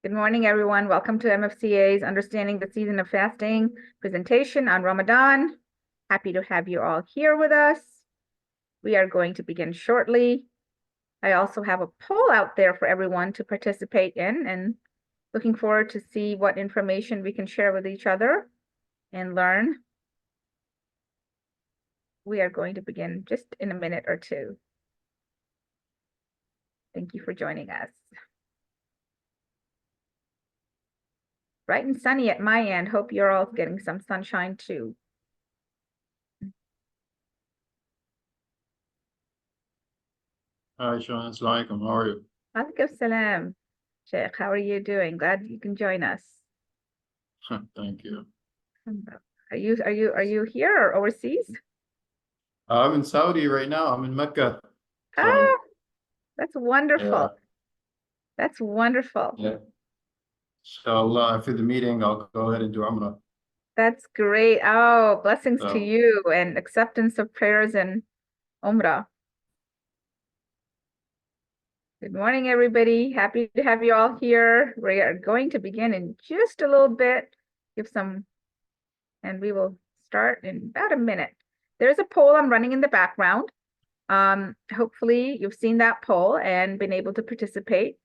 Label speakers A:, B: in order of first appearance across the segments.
A: Good morning, everyone. Welcome to MFCA's Understanding the Season of Fasting presentation on Ramadan. Happy to have you all here with us. We are going to begin shortly. I also have a poll out there for everyone to participate in, and looking forward to see what information we can share with each other and learn. We are going to begin just in a minute or two. Thank you for joining us. Bright and sunny at my end. Hope you're all getting some sunshine too.
B: Hi, Sean. Assalamu alaikum. How are you?
A: Alaikum salam. Sheikh, how are you doing? Glad you can join us.
B: Thank you.
A: Are you here or overseas?
B: I'm in Saudi right now. I'm in Mecca.
A: Ah, that's wonderful.
B: Yeah.
A: That's wonderful.
B: Yeah. Inshallah, after the meeting, I'll go ahead and do Umrah.
A: That's great. Oh, blessings to
B: So,
A: you and acceptance of prayers and Umrah. Good morning, everybody. Happy to have you all here. We are going to begin in just a little bit. And we will start in about a minute. There's a poll I'm running in the background. Hopefully you've seen that poll and been able to participate.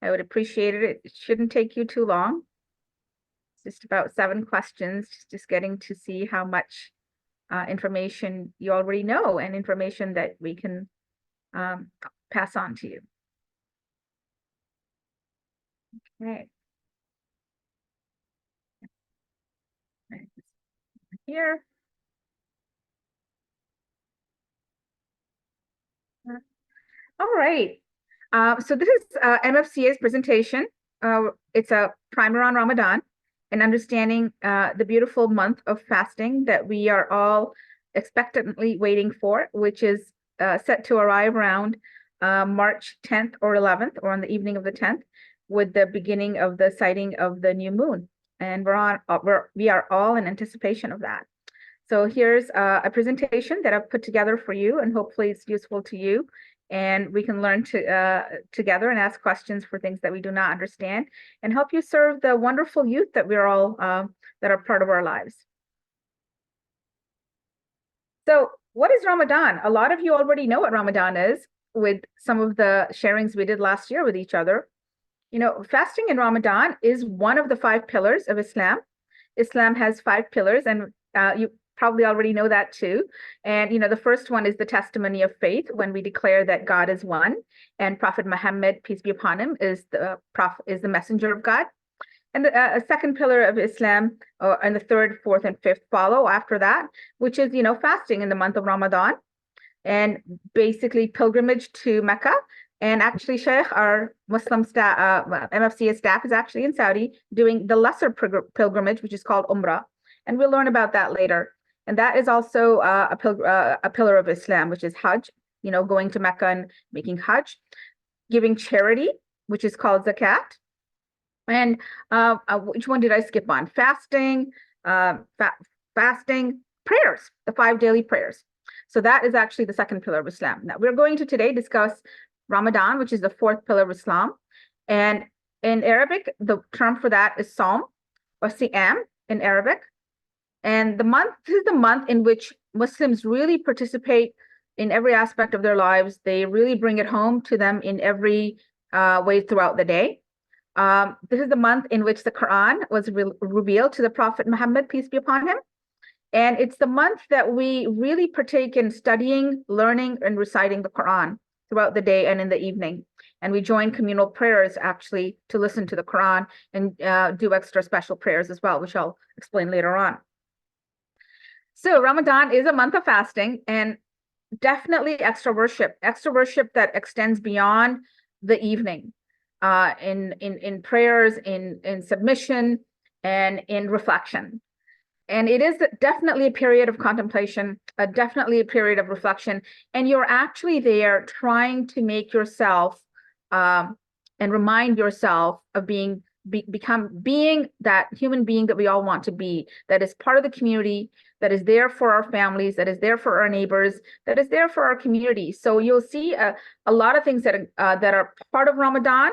A: I would appreciate it. It shouldn't take you too long. It's just about 7 questions, just getting to see how much information you already know and information that we can pass on to you. Okay. Here. All right. So this is MFCA's presentation. It's a primer on Ramadan and understanding the beautiful month of fasting that we are all expectantly waiting for, which is set to arrive around March 10th or 11th, or on the evening of the 10th, with the beginning of the sighting of the new moon. And we are all in anticipation of that. So here's a presentation that I've put together for you, and hopefully it's useful to you. And we can learn together and ask questions for things that we do not understand, and help you serve the wonderful youth that we're all that are part of our lives. So what is Ramadan? A lot of you already know what Ramadan is with some of the sharings we did last year with each other. You know, fasting in Ramadan is one of the 5 pillars of Islam. Islam has 5 pillars, and you probably already know that too. And you know, the first one is the testimony of faith, when we declare that God is one, and Prophet Muhammad, peace be upon him, is the messenger of God. And a second pillar of Islam, and the third, fourth, and fifth follow after that, which is, you know, fasting in the month of Ramadan, and basically pilgrimage to Mecca. And actually, Sheikh, our Muslim staff, MFCA staff, is actually in Saudi doing the lesser pilgrimage, which is called Umrah. And we'll learn about that later. And that is also a pillar of Islam, which is Hajj, you know, going to Mecca and making Hajj, giving charity, which is called Zakat. And which one did I skip on? Fasting, fasting, prayers, the 5 daily prayers. So that is actually the second pillar of Islam. Now we're going to today discuss Ramadan, which is the 4th pillar of Islam. And in Arabic, the term for that is Saum, or Siyam in Arabic. And this is the month in which Muslims really participate in every aspect of their lives. They really bring it home to them in every way throughout the day. This is the month in which the Quran was revealed to the Prophet Muhammad, peace be upon him. And it's the month that we really partake in studying, learning, and reciting the Quran throughout the day and in the evening. And we join communal prayers actually to listen to the Quran, and do extra special prayers as well, which I'll explain later on. So Ramadan is a month of fasting, and definitely extra worship that extends beyond the evening, in prayers, in submission, and in reflection. And it is definitely a period of contemplation, definitely a period of reflection. And you're actually there trying to make yourself and remind yourself of being that human being that we all want to be, that is part of the community, that is there for our families, that is there for our neighbors, that is there for our community. So you'll see a lot of things that are part of Ramadan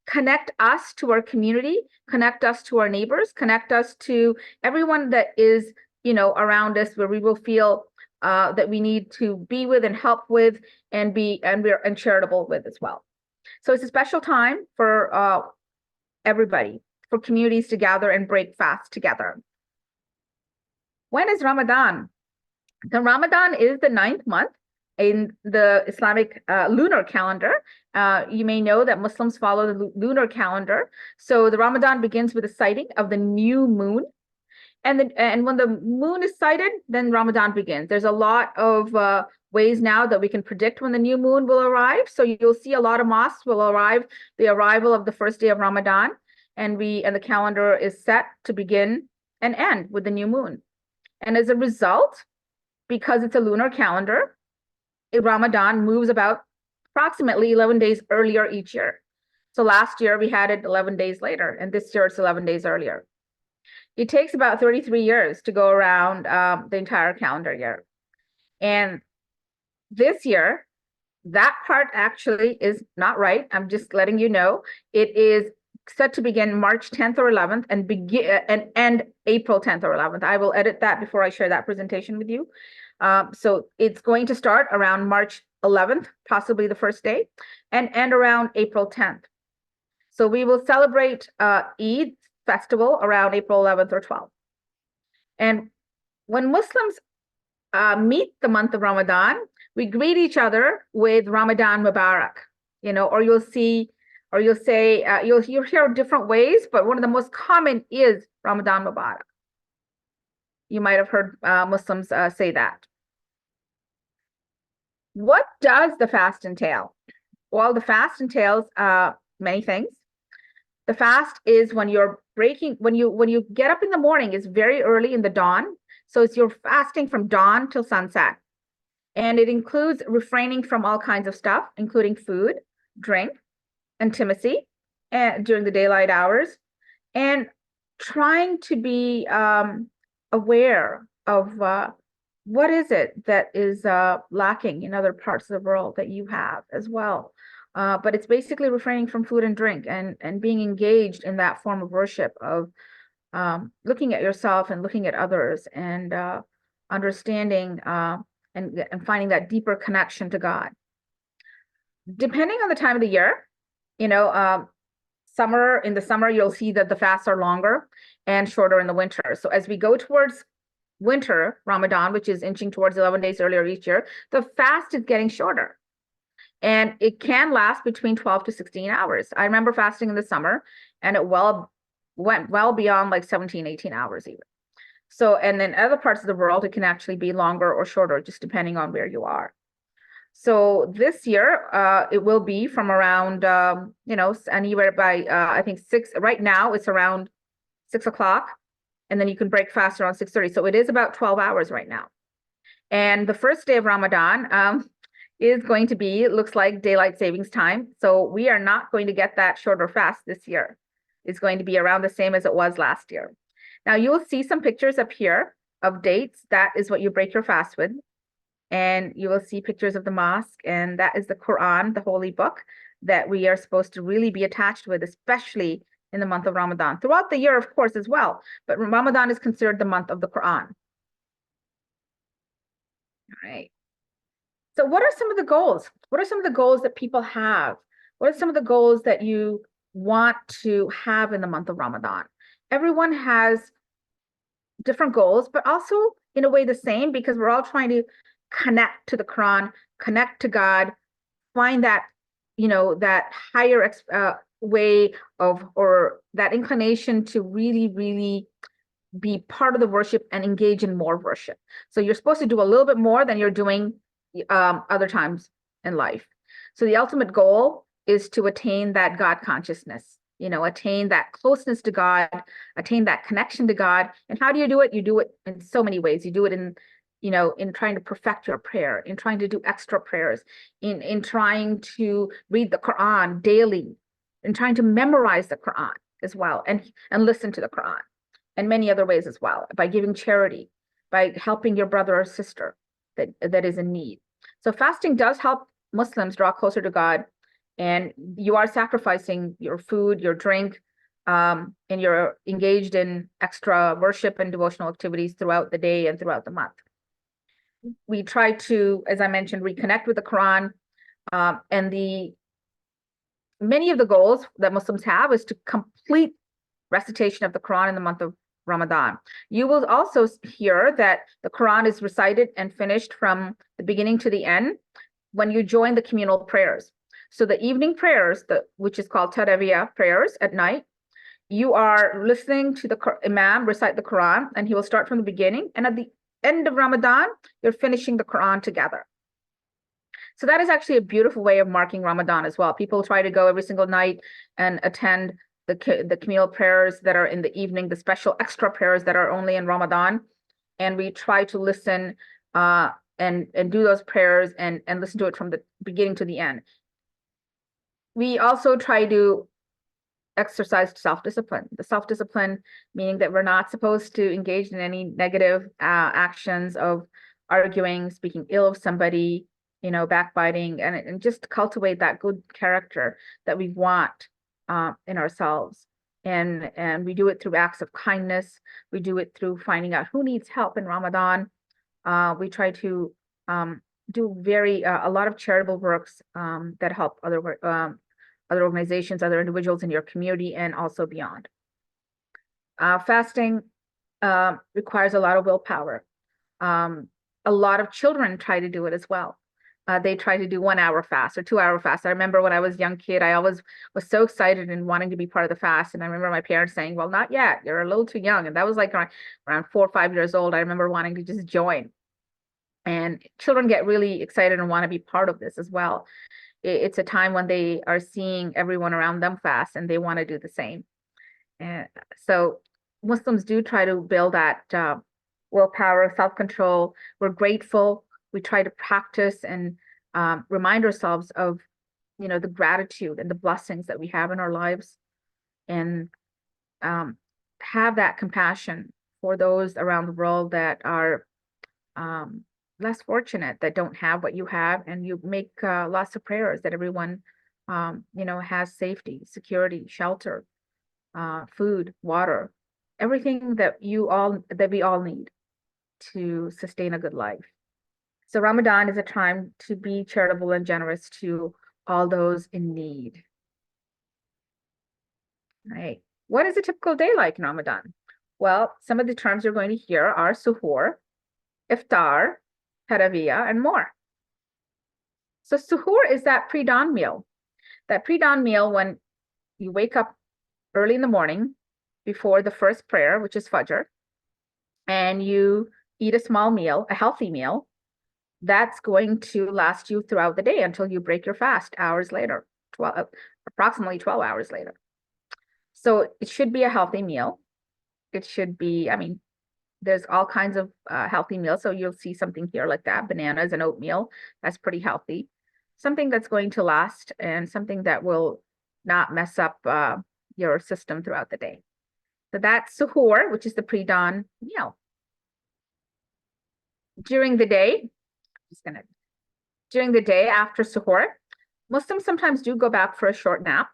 A: connect us to our community, connect us to our neighbors, connect us to everyone that is, around us, where we will feel that we need to be with and help with and we're charitable with as well. So it's a special time for everybody, for communities to gather and break fast together. When is Ramadan? The Ramadan is the 9th month in the Islamic lunar calendar. You may know that Muslims follow the lunar calendar. So the Ramadan begins with the sighting of the new moon. And when the moon is sighted, then Ramadan begins. There's a lot of ways now that we can predict when the new moon will arrive. So you'll see a lot of mosques will arrive, the arrival of the first day of Ramadan, and the calendar is set to begin and end with the new moon. And as a result, because it's a lunar calendar, Ramadan moves about approximately 11 days earlier each year. So last year we had it 11 days later, and this year it's 11 days earlier. It takes about 33 years to go around the entire calendar year. And this year, that part actually is not right. I'm just letting you know. It is set to begin March 10th or 11th and end April 10th or 11th. I will edit that before I share that presentation with you. So it's going to start around March 11th, possibly the first day, and end around April 10th. So we will celebrate Eid festival around April 11th or 12th. And when Muslims meet the month of Ramadan, we greet each other with Ramadan Mubarak, or you'll say, you'll hear different ways, but one of the most common is Ramadan Mubarak. You might have heard Muslims say that. What does the fast entail? Well, the fast entails many things. The fast is when you're when you get up in the morning, it's very early in the dawn. So you're fasting from dawn till sunset. And it includes refraining from all kinds of stuff, including food, drink, intimacy during the daylight hours, and trying to be aware of what is it that is lacking in other parts of the world that you have as well. But it's basically refraining from food and drink and being engaged in that form of worship of looking at yourself and looking at others and understanding and finding that deeper connection to God. Depending on the time of the year, in the summer, you'll see that the fasts are longer and shorter in the winter. So as we go towards winter Ramadan, which is inching towards 11 days earlier each year, the fast is getting shorter. And it can last between 12 to 16 hours. I remember fasting in the summer, and it went well beyond like 17, 18 hours even. So, and in other parts of the world, it can actually be longer or shorter, just depending on where you are. So this year, it will be from around, anywhere by, I think 6, right now it's around 6 o'clock, and then you can break fast around 6:30. So it is about 12 hours right now. And the first day of Ramadan is going to be, it looks like daylight savings time. So we are not going to get that shorter fast this year. It's going to be around the same as it was last year. Now you will see some pictures up here of dates. That is what you break your fast with. And you will see pictures of the mosque, and that is the Quran, the holy book that we are supposed to really be attached with, especially in the month of Ramadan. Throughout the year, of course, as well, but Ramadan is considered the month of the Quran. All right. So what are some of the goals? What are some of the goals that people have? What are some of the goals that you want to have in the month of Ramadan? Everyone has different goals, but also in a way the same, because we're all trying to connect to the Quran, connect to God, find that, that higher way of, or that inclination to really, really be part of the worship and engage in more worship. So you're supposed to do a little bit more than you're doing other times in life. So the ultimate goal is to attain that God consciousness, attain that closeness to God, attain that connection to God. And how do you do it? You do it in so many ways. You do it in trying to perfect your prayer, in trying to do extra prayers, in trying to read the Quran daily, in trying to memorize the Quran as well, and listen to the Quran, and many other ways as well, by giving charity, by helping your brother or sister that is in need. So fasting does help Muslims draw closer to God and you are sacrificing your food, your drink, and you're engaged in extra worship and devotional activities throughout the day and throughout the month. We try to, as I mentioned, reconnect with the Quran, and many of the goals that Muslims have is to complete recitation of the Quran in the month of Ramadan. You will also hear that the Quran is recited and finished from the beginning to the end when you join the communal prayers. So the evening prayers, which is called Taraweeh prayers at night, you are listening to the Imam recite the Quran, and he will start from the beginning. And at the end of Ramadan, you're finishing the Quran together. So that is actually a beautiful way of marking Ramadan as well. People try to go every single night and attend the communal prayers that are in the evening, the special extra prayers that are only in Ramadan. And we try to listen and do those prayers and listen to it from the beginning to the end. We also try to exercise self-discipline. The self-discipline meaning that we're not supposed to engage in any negative actions of arguing, speaking ill of somebody, backbiting, and just cultivate that good character that we want in ourselves. And we do it through acts of kindness. We do it through finding out who needs help in Ramadan. We try to do a lot of charitable works that help other organizations, other individuals in your community, and also beyond. Fasting requires a lot of willpower. A lot of children try to do it as well. They try to do 1 hour fast or 2 hour fast. I remember when I was a young kid, I always was so excited and wanting to be part of the fast. And I remember my parents saying, well, not yet, you're a little too young. And that was like around 4 or 5 years old. I remember wanting to just join. And children get really excited and want to be part of this as well. It's a time when they are seeing everyone around them fast and they want to do the same. And so Muslims do try to build that willpower, self-control. We're grateful. We try to practice and remind ourselves of, the gratitude and the blessings that we have in our lives, and have that compassion for those around the world that are less fortunate, that don't have what you have, and you make lots of prayers that everyone, has safety, security, shelter, food, water, everything that we all need to sustain a good life. So Ramadan is a time to be charitable and generous to all those in need. Right. What is a typical day like in Ramadan? Well, some of the terms you're going to hear are suhoor, iftar, taraweeh, and more. So suhoor is that pre-dawn meal. That pre-dawn meal when you wake up early in the morning before the first prayer, which is Fajr, and you eat a small meal, a healthy meal, that's going to last you throughout the day until you break your fast hours later, approximately 12 hours later. So it should be a healthy meal. It should be, there's all kinds of healthy meals. So you'll see something here like that, bananas and oatmeal. That's pretty healthy. Something that's going to last and something that will not mess up your system throughout the day. So that's suhoor, which is the pre-dawn meal. During the day after suhoor, Muslims sometimes do go back for a short nap.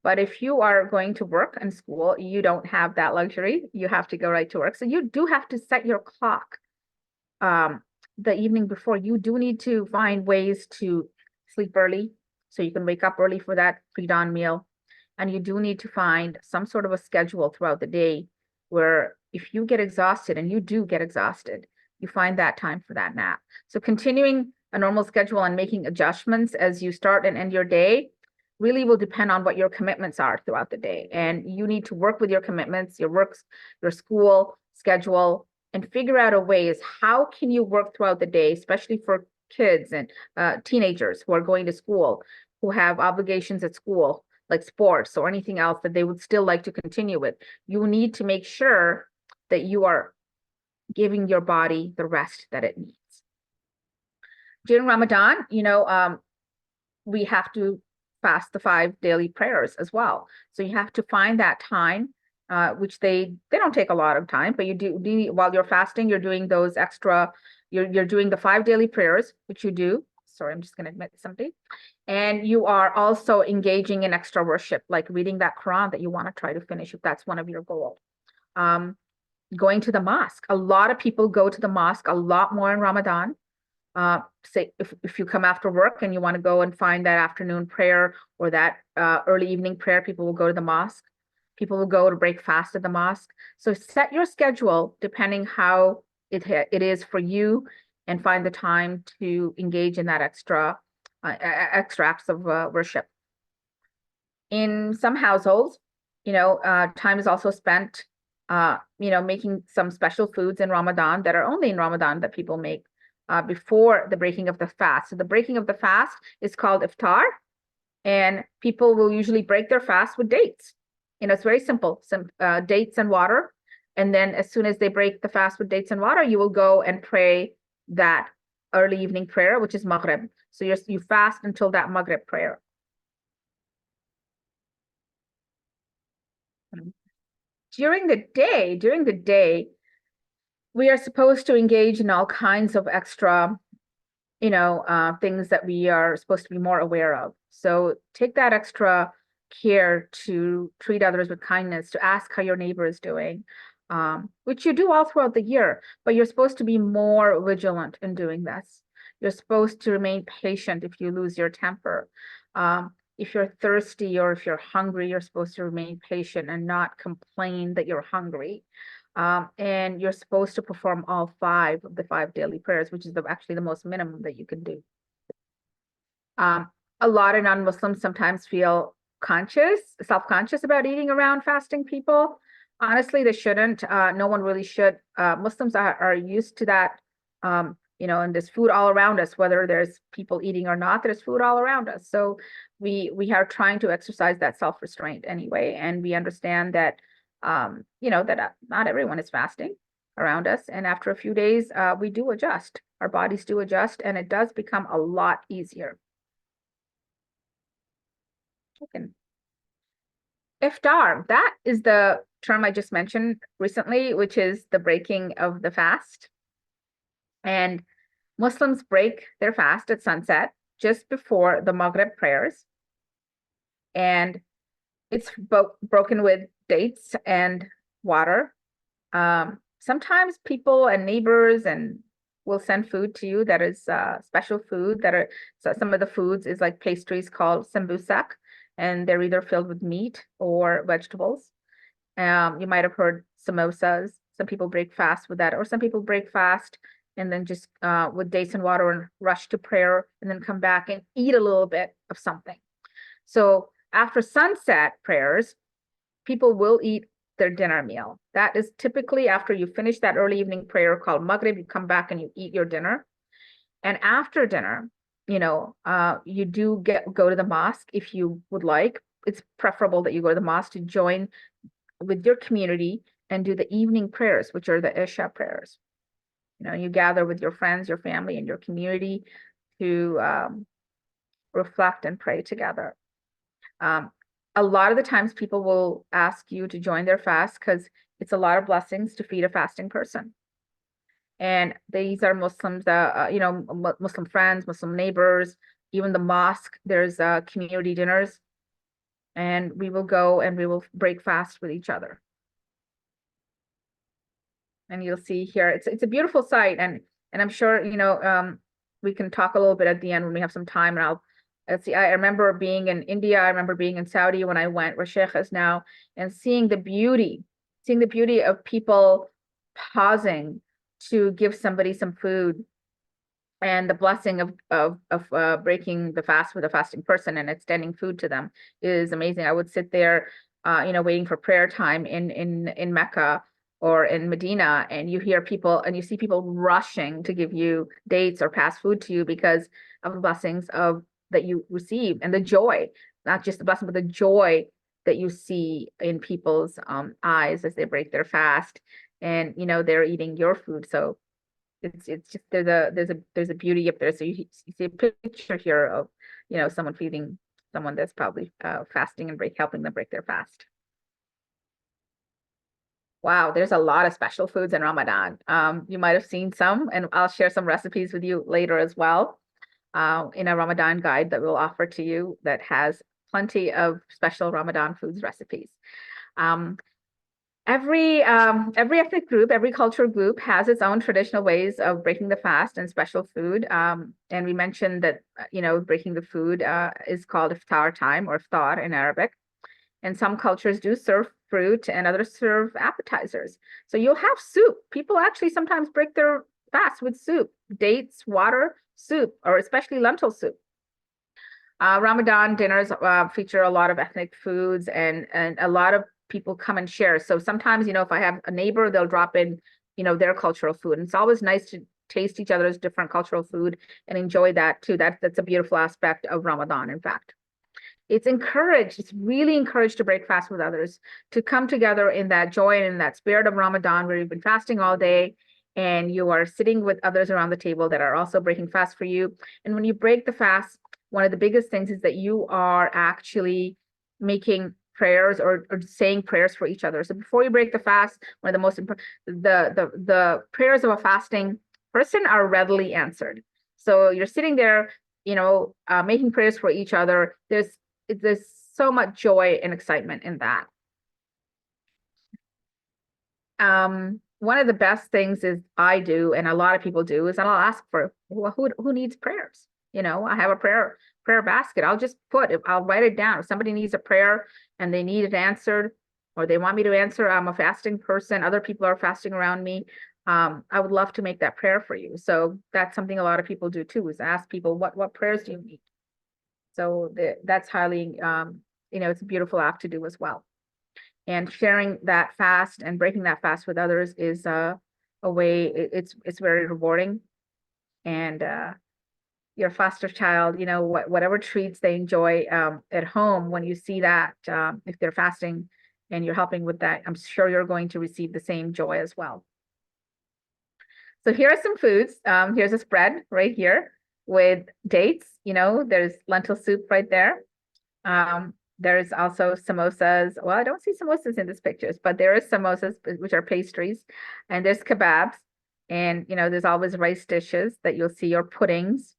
A: But if you are going to work and school, you don't have that luxury. You have to go right to work. So you do have to set your clock the evening before. You do need to find ways to sleep early so you can wake up early for that pre-dawn meal. And you do need to find some sort of a schedule throughout the day where if you get exhausted, and you do get exhausted, you find that time for that nap. So continuing a normal schedule and making adjustments as you start and end your day really will depend on what your commitments are throughout the day. And you need to work with your commitments, your works, your school schedule, and figure out a ways, how can you work throughout the day, especially for kids and teenagers who are going to school, who have obligations at school, like sports or anything else that they would still like to continue with. You need to make sure that you are giving your body the rest that it needs. During Ramadan, we have to fast the 5 daily prayers as well. So you have to find that time, which they don't take a lot of time, but you do while you're fasting, you're doing those extra, you're doing the 5 daily prayers, which you do Sorry, I'm just going to admit something. And you are also engaging in extra worship, like reading that Quran that you want to try to finish if that's one of your goals. Going to the mosque. A lot of people go to the mosque a lot more in Ramadan. Say if you come after work and you want to go and find that afternoon prayer or that early evening prayer, people will go to the mosque. People will go to break fast at the mosque. So set your schedule depending how it is for you, and find the time to engage in that extra acts of worship. In some households, time is also spent, making some special foods in Ramadan that are only in Ramadan that people make before the breaking of the fast. So the breaking of the fast is called iftar, and people will usually break their fast with dates. It's very simple, some dates and water. And then as soon as they break the fast with dates and water, you will go and pray that early evening prayer, which is Maghrib. So you fast until that Maghrib prayer. During the day, we are supposed to engage in all kinds of extra, things that we are supposed to be more aware of. So take that extra care to treat others with kindness, to ask how your neighbor is doing, which you do all throughout the year, but you're supposed to be more vigilant in doing this. You're supposed to remain patient if you lose your temper. If you're thirsty or if you're hungry, you're supposed to remain patient and not complain that you're hungry. And you're supposed to perform all 5 of the 5 daily prayers, which is actually the most minimum that you can do. A lot of non-Muslims sometimes feel self-conscious about eating around fasting people. Honestly, they shouldn't. No one really should. Muslims are used to that. And there's food all around us, whether there's people eating or not, there's food all around us. So we are trying to exercise that self-restraint anyway, and we understand that that not everyone is fasting around us. And after a few days, we do adjust. Our bodies do adjust, and it does become a lot easier. Okay. Iftar, that is the term I just mentioned recently, which is the breaking of the fast. And Muslims break their fast at sunset just before the Maghrib prayers. And it's broken with dates and water. Sometimes people and neighbors will send food to you that is special food so some of the foods is like pastries called sambusak, and they're either filled with meat or vegetables. You might have heard samosas. Some people break fast with that, or some people break fast and then just with dates and water and rush to prayer and then come back and eat a little bit of something. So after sunset prayers, people will eat their dinner meal. That is typically after you finish that early evening prayer called Maghrib, you come back and you eat your dinner. And after dinner, you do go to the mosque if you would like. It's preferable that you go to the mosque to join with your community and do the evening prayers, which are the Isha prayers. You gather with your friends, your family, and your community to reflect and pray together. A lot of the times people will ask you to join their fast because it's a lot of blessings to feed a fasting person. And these are Muslims, Muslim friends, Muslim neighbors, even the mosque, there's community dinners, and we will go and we will break fast with each other. And you'll see here, it's a beautiful sight, and I'm sure, we can talk a little bit at the end when we have some time, and let's see, I remember being in India, I remember being in Saudi when I went, where Sheikh is now, and seeing the beauty of people pausing to give somebody some food, and the blessing of breaking the fast with a fasting person and extending food to them is amazing. I would sit there, waiting for prayer time in Mecca or in Medina, and you hear people and you see people rushing to give you dates or pass food to you because of the blessings that you receive, and the joy, not just the blessing, but the joy that you see in people's eyes as they break their fast, and they're eating your food. So it's just there's a beauty up there. So you see a picture here of someone feeding someone that's probably fasting and helping them break their fast. Wow, there's a lot of special foods in Ramadan. You might have seen some, and I'll share some recipes with you later as well. in a Ramadan guide that we'll offer to you that has plenty of special Ramadan foods recipes. Every ethnic group, every cultural group has its own traditional ways of breaking the fast and special food. And we mentioned that, breaking the food is called iftar time or iftar in Arabic. And some cultures do serve fruit and others serve appetizers. So you'll have soup. People actually sometimes break their fast with soup, dates, water, soup, or especially lentil soup. Ramadan dinners feature a lot of ethnic foods and a lot of people come and share. So sometimes, if I have a neighbor, they'll drop in, their cultural food. And it's always nice to taste each other's different cultural food and enjoy that too. That's a beautiful aspect of Ramadan, in fact. It's really encouraged to break fast with others, to come together in that joy and in that spirit of Ramadan where you've been fasting all day and you are sitting with others around the table that are also breaking fast for you. And when you break the fast, one of the biggest things is that you are actually making prayers or saying prayers for each other. So before you break the fast, one of the most important, the prayers of a fasting person are readily answered. So you're sitting there, making prayers for each other. There's so much joy and excitement in that. One of the best things is I do, and a lot of people do, is I'll ask for, well, who needs prayers? I have a prayer basket. I'll write it down. If somebody needs a prayer and they need it answered, or they want me to answer, I'm a fasting person, other people are fasting around me. I would love to make that prayer for you. So that's something a lot of people do too, is ask people, what prayers do you need? So that's highly, it's a beautiful act to do as well. And sharing that fast and breaking that fast with others is a way, it's very rewarding. And your foster child, whatever treats they enjoy at home, when you see that, if they're fasting and you're helping with that, I'm sure you're going to receive the same joy as well. So here are some foods. Here's a spread right here with dates. There's lentil soup right there. There's also samosas. Well, I don't see samosas in these pictures, but there are samosas, which are pastries, and there's kebabs, and there's always rice dishes that you'll see, or puddings.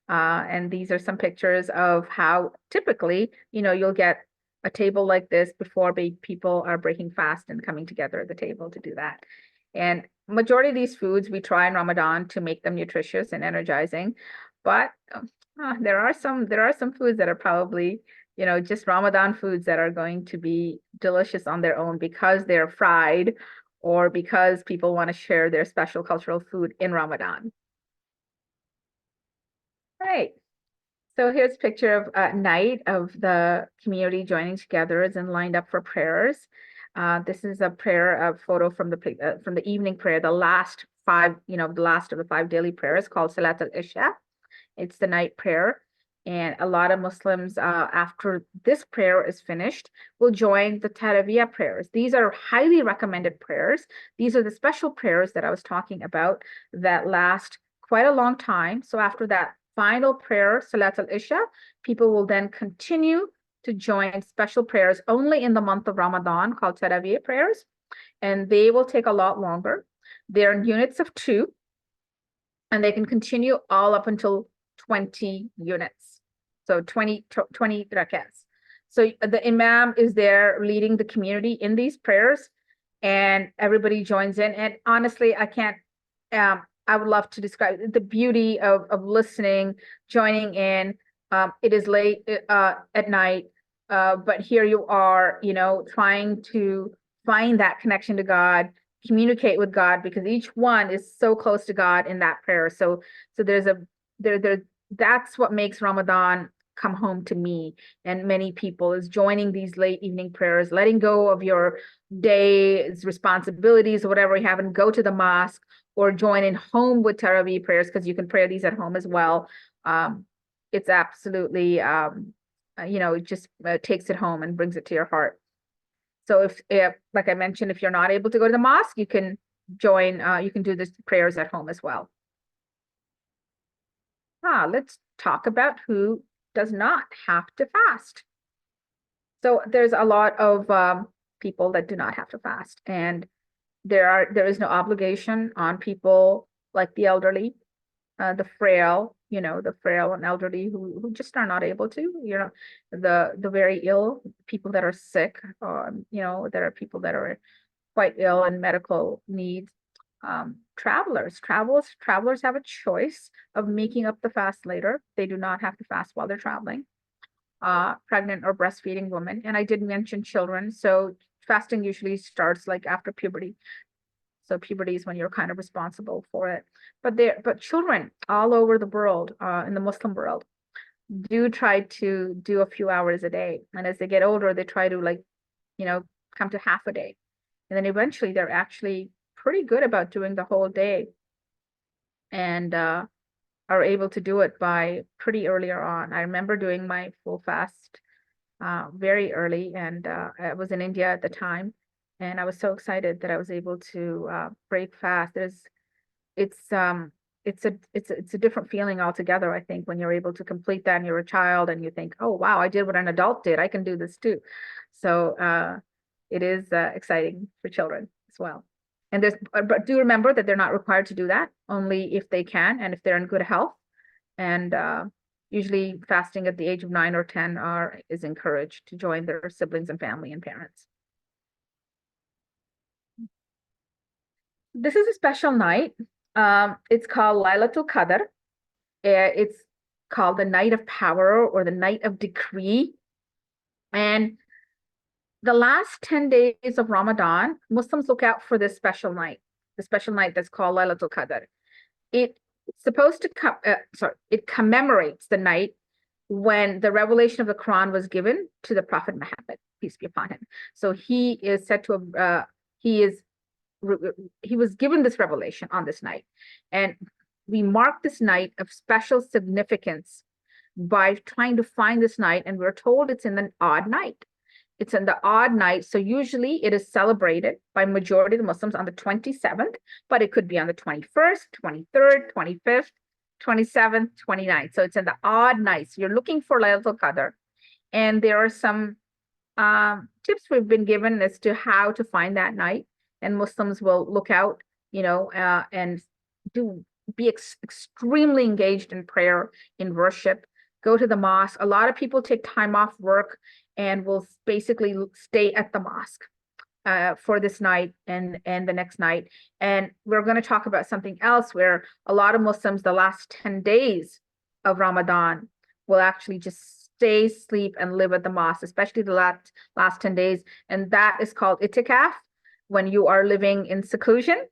A: And these are some pictures of how typically, you'll get a table like this before people are breaking fast and coming together at the table to do that. And majority of these foods we try in Ramadan to make them nutritious and energizing, but there are some foods that are probably just Ramadan foods that are going to be delicious on their own because they're fried or because people want to share their special cultural food in Ramadan. Right. So here's a picture of at night of the community joining together and lined up for prayers. This is a photo from the evening prayer, the last of the 5 daily prayers called Salat al-Isha. It's the night prayer. And a lot of Muslims, after this prayer is finished, will join the Taraweeh prayers. These are highly recommended prayers. These are the special prayers that I was talking about that last quite a long time. So after that final prayer, Salat al-Isha, people will then continue to join special prayers only in the month of Ramadan called Taraweeh prayers. And they will take a lot longer. They're in units of 2, and they can continue all up until 20 units. So 20 rakats. So the imam is there leading the community in these prayers, and everybody joins in. And honestly, I would love to describe the beauty of listening, joining in. It is late at night, but here you are, trying to find that connection to God, communicate with God, because each one is so close to God in that prayer. So that's what makes Ramadan come home to me and many people, is joining these late evening prayers, letting go of your day's responsibilities or whatever you have, and go to the mosque or join in home with Taraweeh prayers, because you can pray these at home as well. It's absolutely, it just takes it home and brings it to your heart. So if, like I mentioned, if you're not able to go to the mosque, you can join, you can do this prayers at home as well. Let's talk about who does not have to fast. So there's a lot of people that do not have to fast, and there is no obligation on people like the elderly, the frail, you know, the frail and elderly who just are not able to, you know, the very ill, people that are sick, you know, there are people that are quite ill and medical needs. Travelers have a choice of making up the fast later. They do not have to fast while they're traveling. Pregnant or breastfeeding women. And I did mention children. So fasting usually starts like after puberty. So puberty is when you're kind of responsible for it. But children all over the world, in the Muslim world, do try to do a few hours a day. And as they get older, they try to, like, you know, come to half a day. And then eventually they're actually pretty good about doing the whole day, and are able to do it by pretty earlier on. I remember doing my full fast very early, and I was in India at the time, and I was so excited that I was able to break fast. It's it's a different feeling altogether, I think, when you're able to complete that and you're a child and you think, oh wow, I did what an adult did. I can do this too. So it is exciting for children as well. And but do remember that they're not required to do that, only if they can and if they're in good health. And usually fasting at the age of 9 or 10 is encouraged to join their siblings and family and parents. This is a special night. It's called Laylatul Qadr. It's called the night of power or the night of decree. And the last 10 days of Ramadan, Muslims look out for this special night, the special night that's called Laylatul Qadr. It's supposed to it commemorates the night when the revelation of the Quran was given to the Prophet Muhammad, peace be upon him. So he is said to have, he was given this revelation on this night. And we mark this night of special significance by trying to find this night, and we're told it's in an odd night. It's in the odd night. So usually it is celebrated by majority of the Muslims on the 27th, but it could be on the 21st, 23rd, 25th, 27th, 29th. So it's in the odd nights. You're looking for Laylatul Qadr. And there are some tips we've been given as to how to find that night. And Muslims will look out, you know, and be extremely engaged in prayer, in worship, go to the mosque. A lot of people take time off work and will basically stay at the mosque for this night and the next night. And we're going to talk about something else where a lot of Muslims, the last 10 days of Ramadan, will actually just stay, sleep, and live at the mosque, especially the last 10 days. And that is called itikaf, when you are living in seclusion.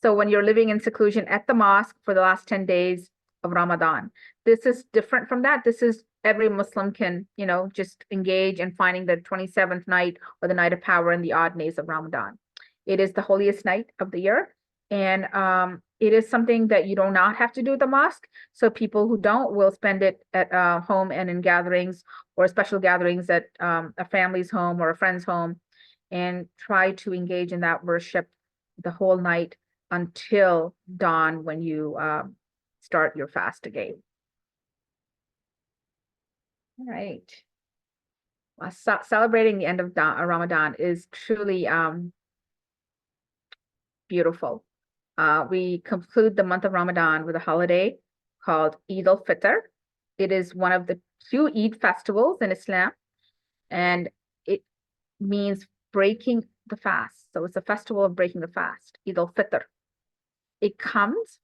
A: So when you're living in seclusion at the mosque for the last 10 days of Ramadan, this is different from that. This is every Muslim can, you know, just engage in finding the 27th night or the night of power in the odd days of Ramadan. It is the holiest night of the year. And it is something that you do not have to do at the mosque. So people who don't will spend it at home and in gatherings or special gatherings at a family's home or a friend's home, and try to engage in that worship the whole night until dawn, when you start your fast again. All right. Well, celebrating the end of Ramadan is truly beautiful. We conclude the month of Ramadan with a holiday called Eid al-Fitr. It is one of the two Eid festivals in Islam, and it means breaking the fast. So it's a festival of breaking the fast, Eid al-Fitr. It comes,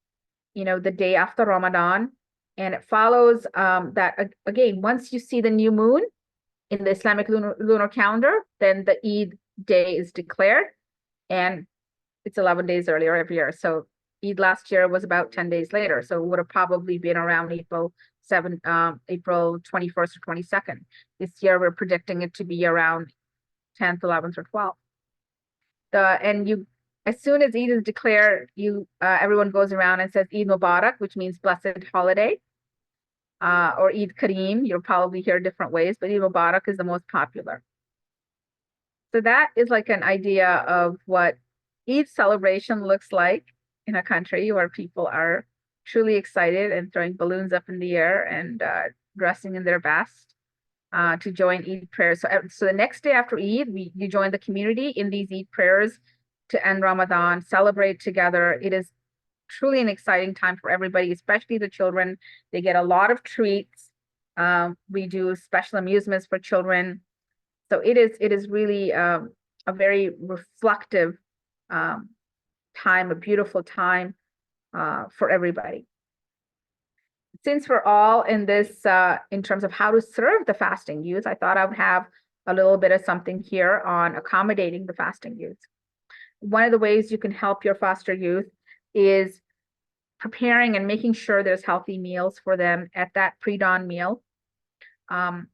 A: you know, the day after Ramadan, and it follows that again, once you see the new moon in the Islamic lunar calendar, then the Eid day is declared, and it's 11 days earlier every year. So Eid last year was about 10 days later. So it would have probably been around April 21st or 22nd. This year, we're predicting it to be around 10th, 11th, or 12th. As soon as Eid is declared, everyone goes around and says Eid Mubarak, which means blessed holiday, or Eid Kareem. You'll probably hear different ways, but Eid Mubarak is the most popular. So that is like an idea of what Eid celebration looks like in a country where people are truly excited and throwing balloons up in the air and dressing in their best to join Eid prayers. So the next day after Eid, you join the community in these Eid prayers to end Ramadan, celebrate together. It is truly an exciting time for everybody, especially the children. They get a lot of treats. We do special amusements for children. So it is really a very reflective um, time, a beautiful time for everybody. Since we're all in this, in terms of how to serve the fasting youth, I thought I would have a little bit of something here on accommodating the fasting youth. One of the ways you can help your foster youth is preparing and making sure there's healthy meals for them at that pre-dawn meal.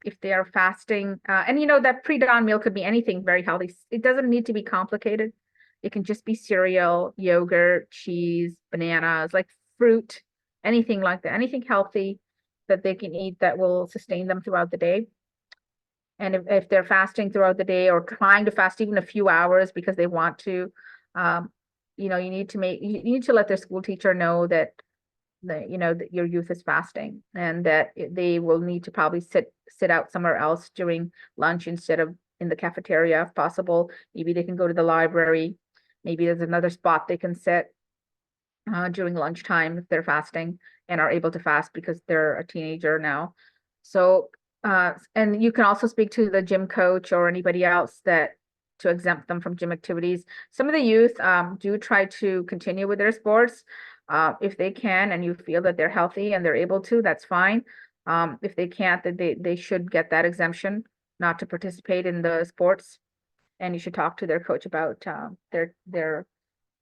A: If they are fasting, and that pre-dawn meal could be anything very healthy. It doesn't need to be complicated. It can just be cereal, yogurt, cheese, bananas, like fruit, anything like that, anything healthy that they can eat that will sustain them throughout the day. And if they're fasting throughout the day or trying to fast even a few hours because they want to, you need to let their school teacher know that that your youth is fasting and that they will need to probably sit out somewhere else during lunch instead of in the cafeteria if possible. Maybe they can go to the library. Maybe there's another spot they can sit during lunchtime if they're fasting and are able to fast because they're a teenager now. So, and you can also speak to the gym coach or anybody else to exempt them from gym activities. Some of the youth do try to continue with their sports if they can, and you feel that they're healthy and they're able to, that's fine. If they can't, then they should get that exemption not to participate in the sports. And you should talk to their coach about their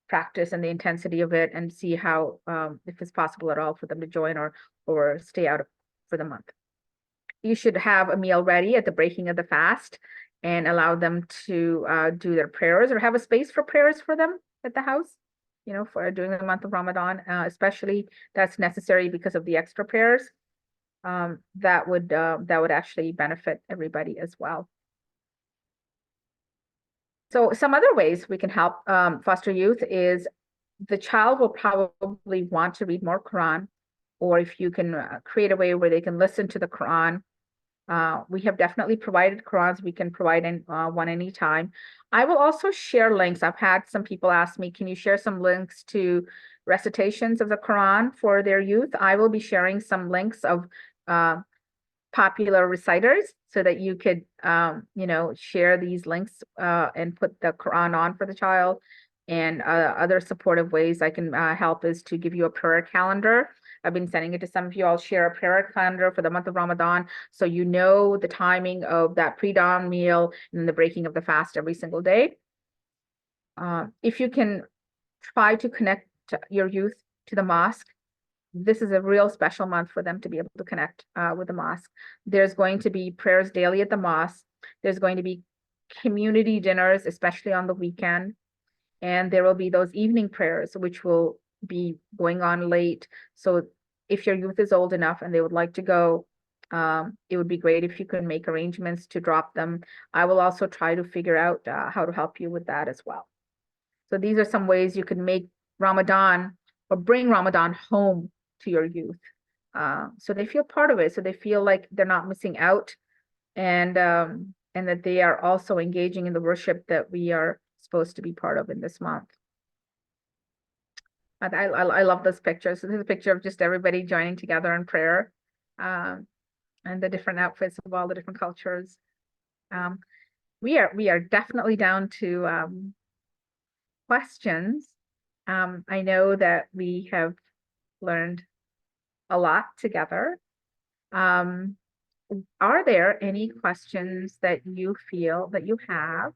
A: practice and the intensity of it and see how if it's possible at all for them to join or stay out for the month. You should have a meal ready at the breaking of the fast and allow them to do their prayers or have a space for prayers for them at the house, for during the month of Ramadan, especially that's necessary because of the extra prayers. That would actually benefit everybody as well. So some other ways we can help foster youth is the child will probably want to read more Quran, or if you can create a way where they can listen to the Quran. We have definitely provided Qurans. We can provide one anytime. I will also share links. I've had some people ask me, can you share some links to recitations of the Quran for their youth? I will be sharing some links of popular reciters so that you could, share these links and put the Quran on for the child. And other supportive ways I can help is to give you a prayer calendar. I've been sending it to some of you. I'll share a prayer calendar for the month of Ramadan, so you know the timing of that pre-dawn meal and the breaking of the fast every single day. If you can try to connect your youth to the mosque, this is a real special month for them to be able to connect with the mosque. There's going to be prayers daily at the mosque. There's going to be community dinners, especially on the weekend. And there will be those evening prayers, which will be going on late. So if your youth is old enough and they would like to go, it would be great if you could make arrangements to drop them. I will also try to figure out how to help you with that as well. So these are some ways you can make Ramadan or bring Ramadan home to your youth. So they feel part of it. So they feel like they're not missing out and that they are also engaging in the worship that we are supposed to be part of in this month. I love this picture. So this is a picture of just everybody joining together in prayer, and the different outfits of all the different cultures. We are definitely down to questions. I know that we have learned a lot together. Are there any questions that you feel that you have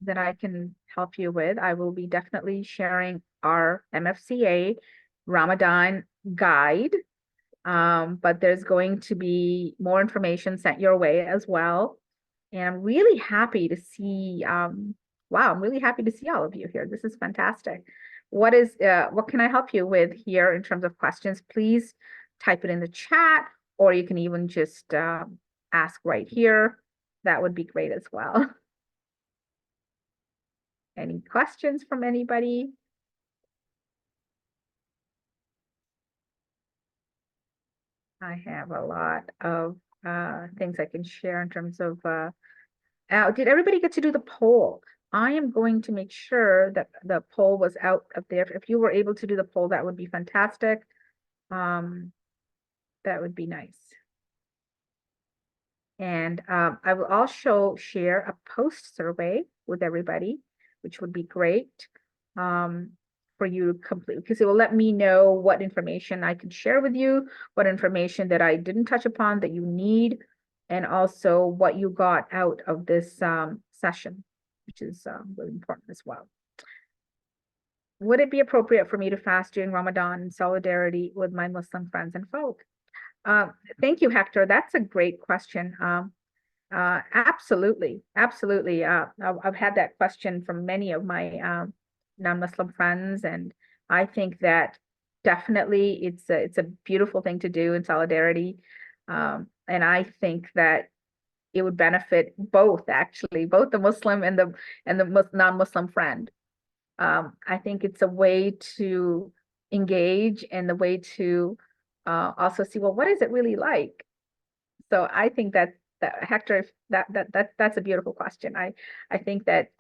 A: that I can help you with? I will be definitely sharing our MFCA Ramadan guide, but there's going to be more information sent your way as well. And I'm really happy to see, wow, I'm really happy to see all of you here. This is fantastic. What can I help you with here in terms of questions? Please type it in the chat, or you can even just ask right here. That would be great as well. Any questions from anybody? I have a lot of things I can share in terms of, did everybody get to do the poll? I am going to make sure that the poll was out up there. If you were able to do the poll, that would be fantastic. That would be nice. And I will also share a post survey with everybody, which would be great for you to complete, because it will let me know what information I can share with you, what information that I didn't touch upon that you need, and also what you got out of this session, which is really important as well. Would it be appropriate for me to fast during Ramadan in solidarity with my Muslim friends and folk? Thank you, Hector. That's a great question. Absolutely, absolutely. I've had that question from many of my non-Muslim friends, and I think that definitely it's a beautiful thing to do in solidarity. And I think that it would benefit both, actually, both the Muslim and the non-Muslim friend. I think it's a way to engage and the way to also see, well, what is it really like? So I think that Hector, that's a beautiful question. I think that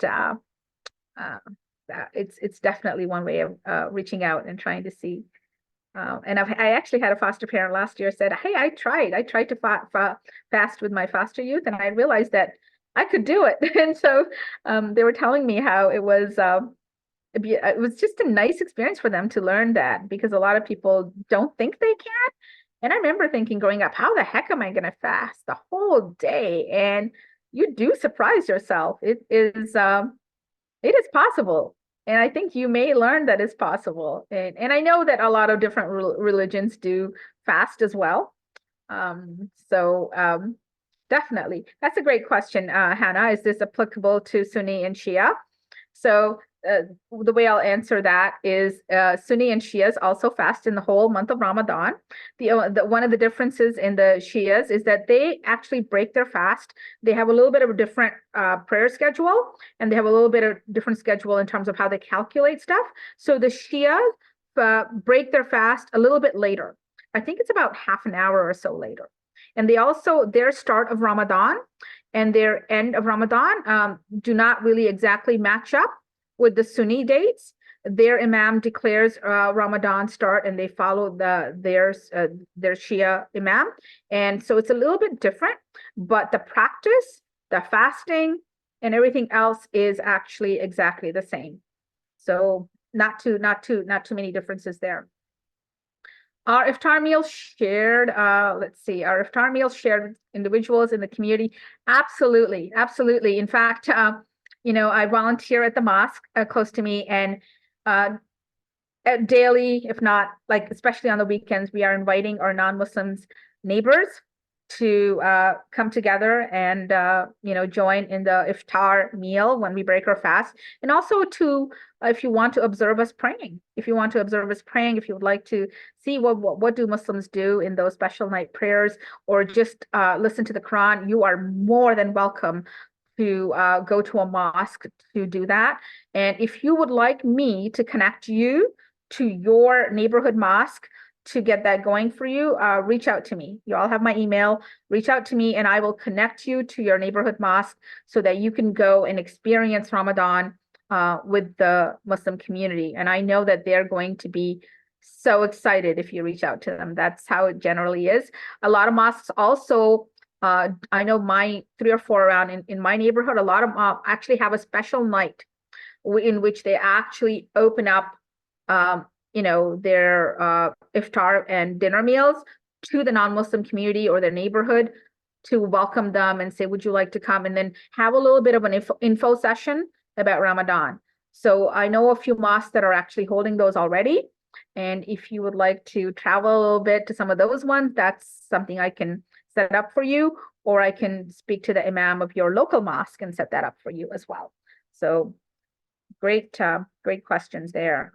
A: it's definitely one way of reaching out and trying to see. And I actually had a foster parent last year said, "Hey, I tried to fast with my foster youth, and I realized that I could do it." And so they were telling me how it was just a nice experience for them to learn that, because a lot of people don't think they can. And I remember thinking growing up, how the heck am I going to fast the whole day? And you do surprise yourself. It is possible. And I think you may learn that it's possible. And I know that a lot of different religions do fast as well. So definitely. That's a great question, Hannah. Is this applicable to Sunni and Shia? So the way I'll answer that is Sunni and Shias also fast in the whole month of Ramadan. One of the differences in the Shias is that they actually break their fast. They have a little bit of a different prayer schedule, and they have a little bit of different schedule in terms of how they calculate stuff. So the Shias break their fast a little bit later. I think it's about half an hour or so later. And they also, their start of Ramadan and their end of Ramadan do not really exactly match up with the Sunni dates. Their Imam declares Ramadan start, and they follow their Shia Imam. And so it's a little bit different, but the practice, the fasting, and everything else is actually exactly the same. So not too many differences there. Our iftar meals shared, let's see, our iftar meals shared with individuals in the community. Absolutely, absolutely. In fact, I volunteer at the mosque close to me, and daily, if not like, especially on the weekends, we are inviting our non-Muslims neighbors to come together and join in the iftar meal when we break our fast, and also to if you want to observe us praying, if you would like to see what do Muslims do in those special night prayers, or just listen to the Quran, you are more than welcome to go to a mosque to do that. And if you would like me to connect you to your neighborhood mosque to get that going for you, reach out to me. You all have my email. Reach out to me and I will connect you to your neighborhood mosque so that you can go and experience Ramadan with the Muslim community. And I know that they're going to be so excited if you reach out to them. That's how it generally is. A lot of mosques also, I know my 3 or 4 around in my neighborhood, a lot of actually have a special night in which they actually open up their iftar and dinner meals to the non-Muslim community or their neighborhood to welcome them and say, would you like to come? And then have a little bit of an info session about Ramadan. So I know a few mosques that are actually holding those already. And if you would like to travel a little bit to some of those ones, that's something I can set up for you, or I can speak to the imam of your local mosque and set that up for you as well. So great questions there.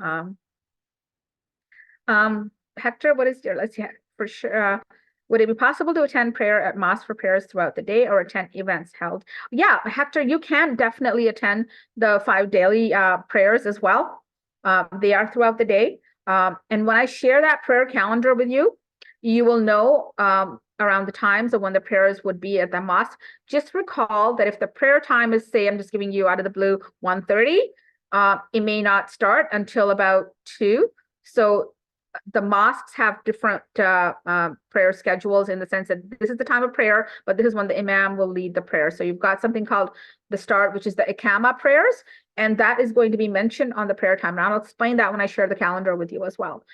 A: Hector, what is your, let's see, for sure. Would it be possible to attend prayer at mosque for prayers throughout the day, or attend events held? Yeah, Hector, you can definitely attend the 5 daily prayers as well. They are throughout the day. And when I share that prayer calendar with you, you will know around the times of when the prayers would be at the mosque. Just recall that if the prayer time is, say, I'm just giving you out of the blue, 1:30, it may not start until about 2. So the mosques have different prayer schedules in the sense that this is the time of prayer, but this is when the imam will lead the prayer. So you've got something called the start, which is the ikama prayers, and that is going to be mentioned on the prayer time. And I'll explain that when I share the calendar with you as well.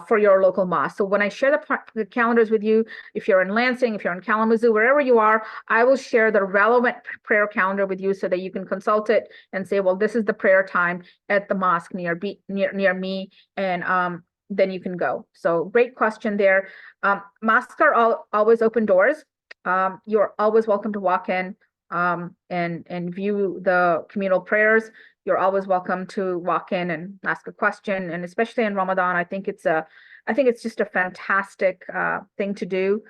A: For your local mosque. So when I share the calendars with you, if you're in Lansing, if you're in Kalamazoo, wherever you are, I will share the relevant prayer calendar with you so that you can consult it and say, well, this is the prayer time at the mosque near me, and then you can go. So great question there. Mosques are always open doors. You're always welcome to walk in and view the communal prayers. You're always welcome to walk in and ask a question. And especially in Ramadan, I think it's just a fantastic thing to do.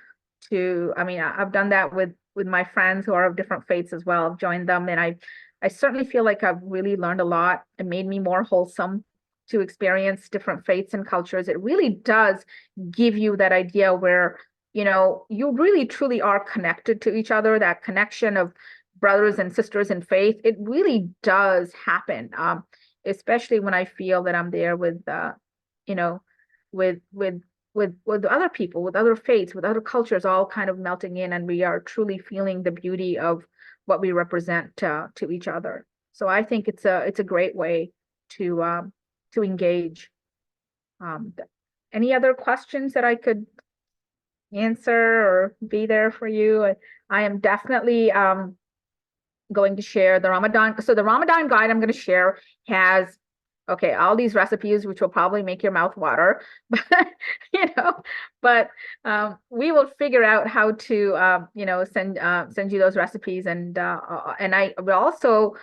A: I've done that with my friends who are of different faiths as well. I've joined them, and I certainly feel like I've really learned a lot. It made me more wholesome to experience different faiths and cultures. It really does give you that idea where, you really truly are connected to each other, that connection of brothers and sisters in faith. It really does happen, especially when I feel that I'm there with, with other people, with other faiths, with other cultures, all kind of melting in, and we are truly feeling the beauty of what we represent to each other. So I think it's a great way to engage. Any other questions that I could answer or be there for you? I am definitely going to share the Ramadan. So the Ramadan guide I'm going to share has, all these recipes, which will probably make your mouth water, but we will figure out how to, send you those recipes. And I will also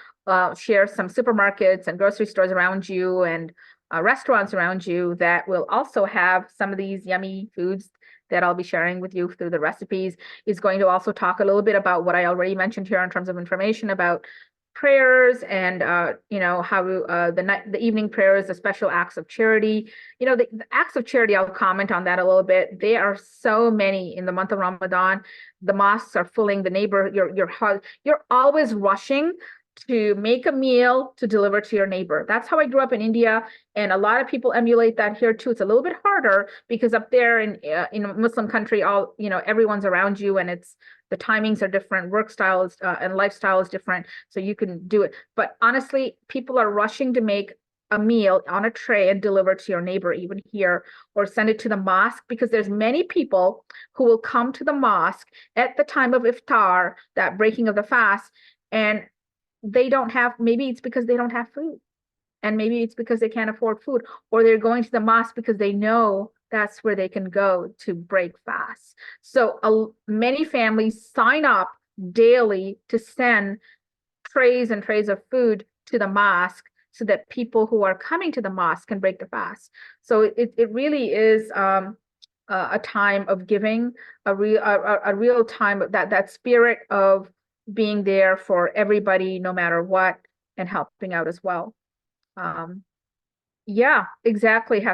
A: share some supermarkets and grocery stores around you and restaurants around you that will also have some of these yummy foods that I'll be sharing with you through the recipes. Is going to also talk a little bit about what I already mentioned here in terms of information about prayers and how the evening prayers, the special acts of charity. The acts of charity, I'll comment on that a little bit. There are so many in the month of Ramadan. The mosques are filling, the neighbor, you're always rushing to make a meal to deliver to your neighbor. That's how I grew up in India, and a lot of people emulate that here too. It's a little bit harder because up there in a Muslim country, everyone's around you, and the timings are different, work styles and lifestyle is different, so you can do it. But honestly, people are rushing to make a meal on a tray and deliver to your neighbor, even here, or send it to the mosque, because there's many people who will come to the mosque at the time of iftar, that breaking of the fast, and they don't have, maybe it's because they don't have food, and maybe it's because they can't afford food, or they're going to the mosque because they know that's where they can go to break fast. So many families sign up daily to send trays and trays of food to the mosque so that people who are coming to the mosque can break the fast. So it really is a time of giving, a real time of that spirit of being there for everybody, no matter what, and helping out as well. Yeah, exactly.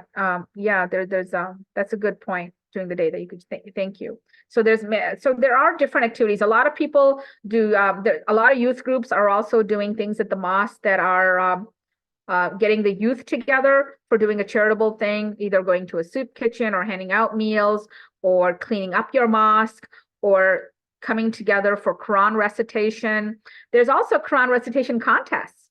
A: There's that's a good point during the day that you could thank you. So there are different activities. A lot of people do. A lot of youth groups are also doing things at the mosque that are getting the youth together for doing a charitable thing, either going to a soup kitchen or handing out meals or cleaning up your mosque or coming together for Quran recitation. There's also Quran recitation contests,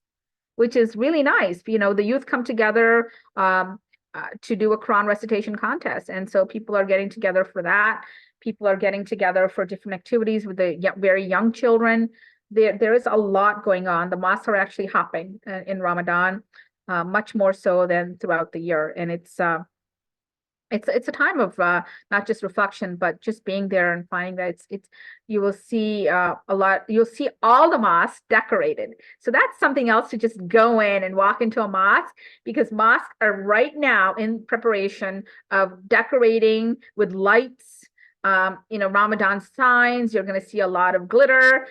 A: which is really nice. The youth come together to do a Quran recitation contest. And so people are getting together for that. People are getting together for different activities with the very young children. There is a lot going on. The mosques are actually hopping in Ramadan, much more so than throughout the year. And it's a time of not just reflection, but just being there and finding that you will see you'll see all the mosques decorated. So that's something else to just go in and walk into a mosque, because mosques are right now in preparation of decorating with lights, Ramadan signs. You're going to see a lot of glitter,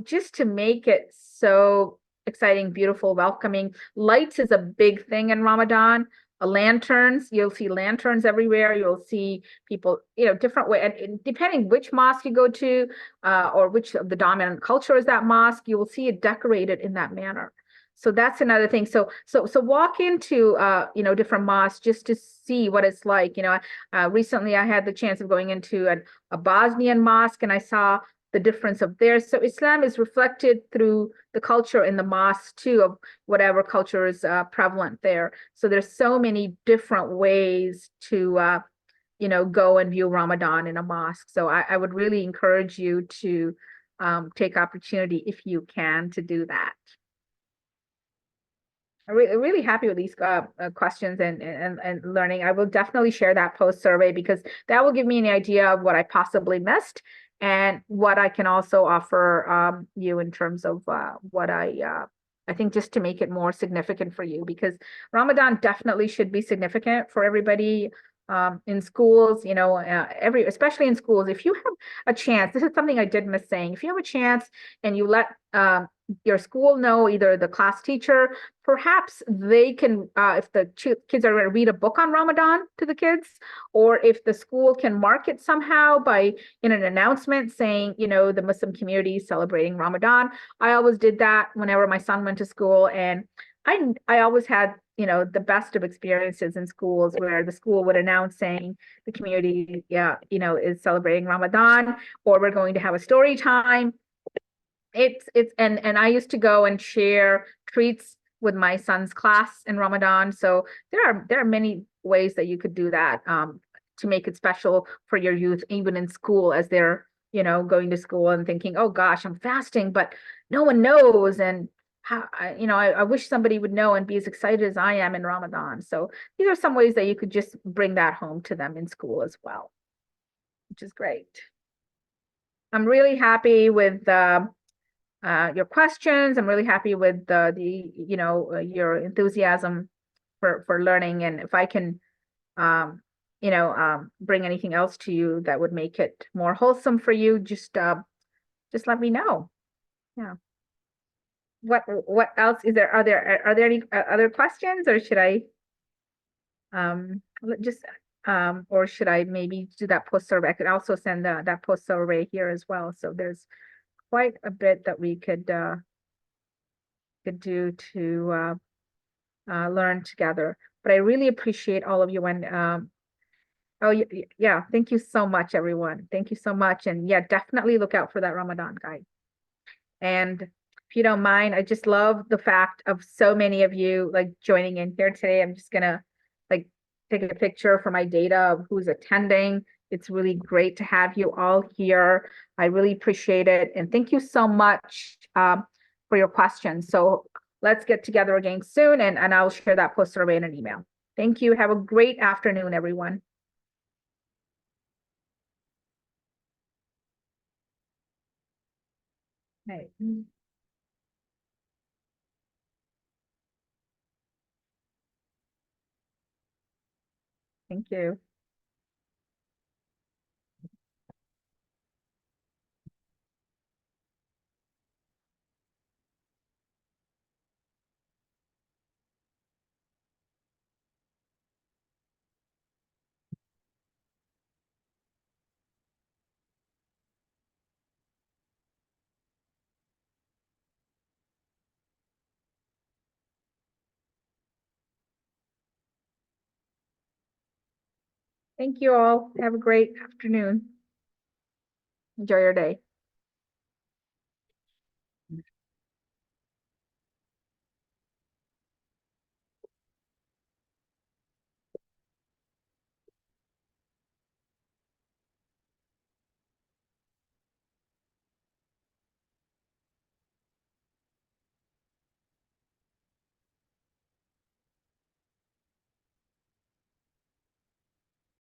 A: just to make it so exciting, beautiful, welcoming. Lights is a big thing in Ramadan. lanterns. You'll see lanterns everywhere. You'll see people, different way. And depending which mosque you go to, or which of the dominant culture is that mosque, you will see it decorated in that manner. So that's another thing. So walk into different mosques just to see what it's like. Recently I had the chance of going into a Bosnian mosque, and I saw the difference of theirs. So Islam is reflected through the culture in the mosque too, of whatever culture is prevalent there. So there's so many different ways to go and view Ramadan in a mosque. So I would really encourage you to take opportunity if you can to do that. I'm really happy with these questions and learning. I will definitely share that post survey because that will give me an idea of what I possibly missed and what I can also offer you in terms of what I think, just to make it more significant for you, because Ramadan definitely should be significant for everybody in schools, especially in schools. If you have a chance, this is something I did miss saying, if you have a chance and you let your school know, either the class teacher, perhaps they can, if the kids are going to read a book on Ramadan to the kids, or if the school can mark it somehow by in an announcement saying, the Muslim community is celebrating Ramadan. I always did that whenever my son went to school, and I always had the best of experiences in schools where the school would announce saying the community, is celebrating Ramadan, or we're going to have a story time. And I used to go and share treats with my son's class in Ramadan. So there are many ways that you could do that to make it special for your youth, even in school, as they're going to school and thinking, oh gosh, I'm fasting, but no one knows. And how I wish somebody would know and be as excited as I am in Ramadan. So these are some ways that you could just bring that home to them in school as well, which is great. I'm really happy with your questions. I'm really happy with your enthusiasm for learning. And if I can, bring anything else to you that would make it more wholesome for you, just let me know. Yeah. What else is there? Are there any other questions, or should I just or should I maybe do that post survey? I could also send that post survey here as well. So there's quite a bit that we could do to learn together. But I really appreciate all of you. And yeah, thank you so much, everyone. Thank you so much. And yeah, definitely look out for that Ramadan guide. And if you don't mind, I just love the fact of so many of you like joining in here today. I'm just gonna like take a picture for my data of who's attending. It's really great to have you all here. I really appreciate it. And thank you so much for your questions. So let's get together again soon, and I'll share that post survey in an email. Thank you. Have a great afternoon, everyone. Right. Thank you. Thank you all. Have a great afternoon. Enjoy your day.